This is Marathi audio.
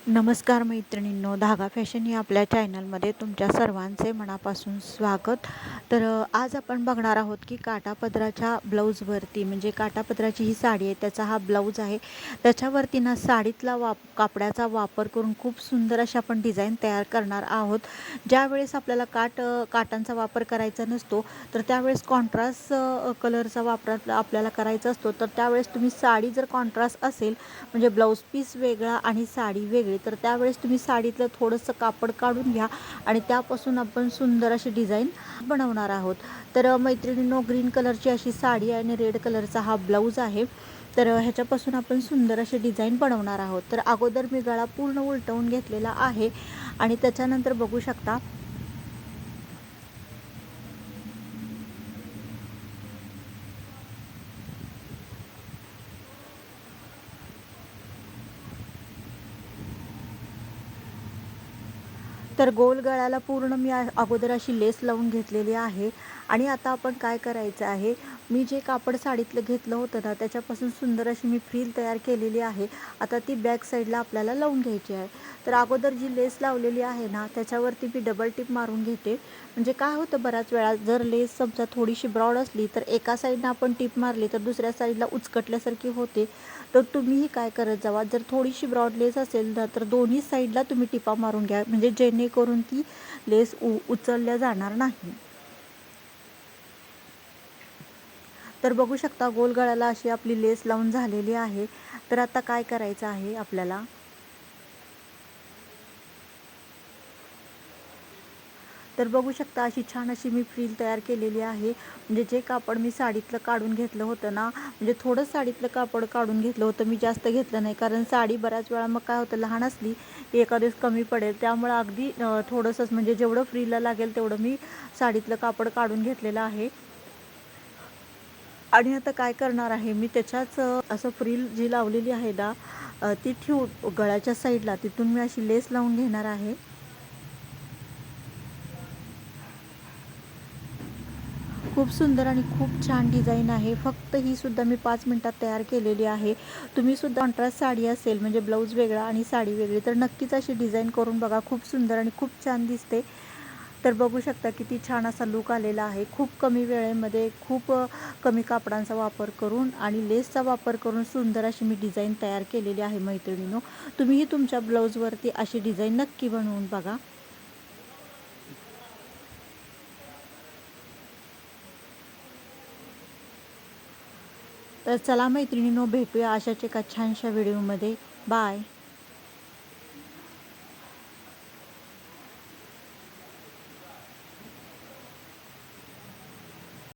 नमस्कार मैत्रिणींनो, धागा फॅशन या आपल्या चॅनलमध्ये तुमच्या सर्वांचे मनापासून स्वागत. तर आज आपण बघणार आहोत की काठापदराच्या ब्लाऊजवरती, म्हणजे काठापदराची ही साडी आहे, त्याचा हा ब्लाऊज आहे. त्याच्यावरती ना साडीतला कापडाचा वापर करून खूप सुंदर अशी आपण डिझाईन तयार करणार आहोत. ज्यावेळेस आपल्याला काठांचा वापर करायचा नसतो, तर त्यावेळेस कॉन्ट्रास्ट कलरचा वापर आपल्याला करायचा असतो. तर त्यावेळेस तुम्ही साडी जर कॉन्ट्रास्ट असेल, म्हणजे ब्लाऊज पीस वेगळा आणि साडी वेगळी, तर त्यावेळेस तुम्ही साडीतलं थोडंसं कापड काढून घ्या आणि त्यापासून आपण सुंदर अशी डिझाईन बनवणार आहोत. तर मैत्रिणींनो, ग्रीन कलरची अशी साडी आहे आणि रेड कलरचा हा ब्लाऊज आहे. तर ह्याच्यापासून आपण सुंदर अशी डिझाईन बनवणार आहोत. तर अगोदर मी गळा पूर्ण उलटवून घेतलेला आहे आणि त्याच्यानंतर बघू शकता तर गोल गळ्याला पूर्ण मी अगोदर अशी लेस लावून घेतलेली आहे. आणि आता आपण काय करायचं आहे, मी जे कापड साडीतलं घेतलं होतं ना, त्याच्यापासून सुंदर अशी मी फ्रिल तयार केलेली आहे. आता ती बॅक साईडला आपल्याला लावून घ्यायची आहे. तर अगोदर जी लेस लावलेली आहे ना, त्याच्यावरती मी डबल टिप मारून घेते. म्हणजे काय होतं, बऱ्याच वेळा जर लेस समजा थोडीशी ब्रॉड असली, तर एका साईडनं आपण टिप मारली तर दुसऱ्या साईडला उचकटल्यासारखी होते. तर तुम्हीही काय करत जावा, जर थोडीशी ब्रॉड लेस असेल ना, तर दोन्ही साईडला तुम्ही टिपा मारून घ्या, म्हणजे जेणेकरून ती लेस उचलल्या जाणार नाही. तर बघू शकता, गोल गळ्याला अशी आपली लेस लावून झालेली आहे. तर आता काय करायचं आहे आपल्याला, तर बघू शकता अशी छान अशी मी फ्रिल तयार केलेली आहे. म्हणजे जे कापड मी साडीतलं काढून घेतलं होतं ना, म्हणजे थोडं साडीतलं कापड काढून घेतलं होतं, मी जास्त घेतलं नाही. कारण साडी बऱ्याच वेळा मग काय होतं, लहान असली की एखाद्या कमी पडेल. त्यामुळं अगदी थोडंसंच, म्हणजे जेवढं फ्रीला लागेल तेवढं मी साडीतलं कापड काढून घेतलेलं आहे. आणि आता काय करणार आहे मी, त्याच्याच असं फ्रिल जी लावलेली आहे ना, ती ठेवून गळ्याच्या साईडला तिथून मी अशी लेस लावून घेणार आहे. खूप सुंदर आणि खूप छान डिझाईन आहे. फक्त ही सुद्धा मी 5 मिनिटात तयार केलेली आहे. तुम्ही सुद्धा कॉन्ट्रास्ट साडी असेल, म्हणजे ब्लाऊज वेगळा आणि साडी वेगळी, तर नक्कीच अशी डिझाईन करून बघा. खूप सुंदर आणि खूप छान दिसते. तर बघू शकता किती छान असा लूक आलेला आहे. खूप कमी वेळेमध्ये खूप कमी कापडांचा वापर करून आणि लेसचा वापर करून सुंदर अशी मी डिझाईन तयार केलेली आहे मैत्रिणींनो. तुम्हीही तुमच्या ब्लाऊजवरती अशी डिझाईन नक्की बनवून बघा. तर चला मैत्रिणींनो, भेटूया अशाच एका छानशा व्हिडिओमध्ये. बाय.